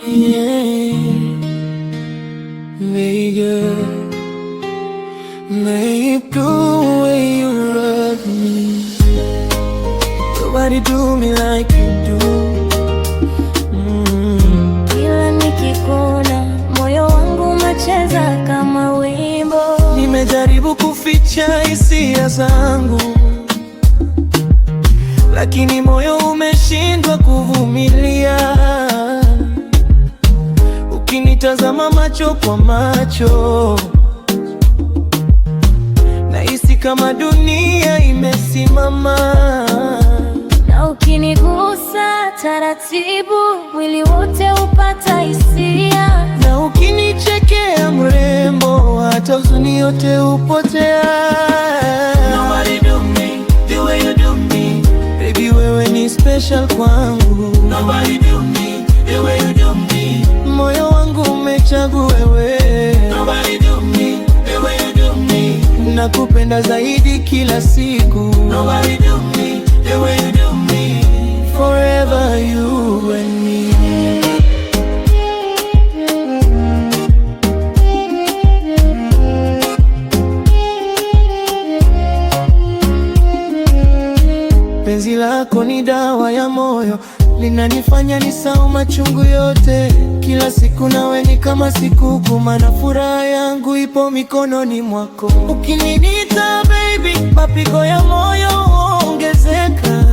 Yeah, nigga, make the way you love me. Nobody do me like you do. Kila nikikuona moyo wangu umecheza kama wimbo. Nimejaribu kuficha hisia zangu, lakini moyo umeshindwa kuvumilia. Ukinitazama macho kwa macho, nahisi kama dunia imesimama. Na ukinigusa taratibu, mwili wote upata hisia. Na ukinichekea mrembo, hata huzuni yote hupotea. Nobody do me the way you do me. Baby, wewe ni special kwangu. Nobody do me the way you do me. Moyo wangu umechagua wewe. Nobody do me the way you do me. Nakupenda zaidi kila siku. Nobody do me the way you do me. Forever you and me. Penzi lako ni dawa ya moyo, linanifanya nisahau machungu yote. Kila siku nawe ni kama sikukuu, maana furaha yangu ipo mikononi mwako. Ukininiita baby, mapigo ya moyo huongezeka.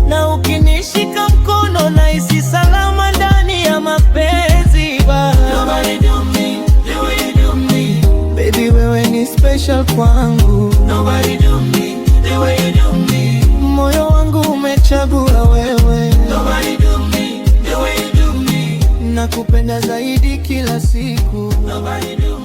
Na ukinishika mkono, nahisi salama ndani ya mapenzi. Nobody do me the way you do me. Baby, wewe ni special kwangu. Nobody do me the way you do me. Moyo wangu umechagua wewe. Nobody do me the way you do me. Nakupenda zaidi kila siku. Nobody do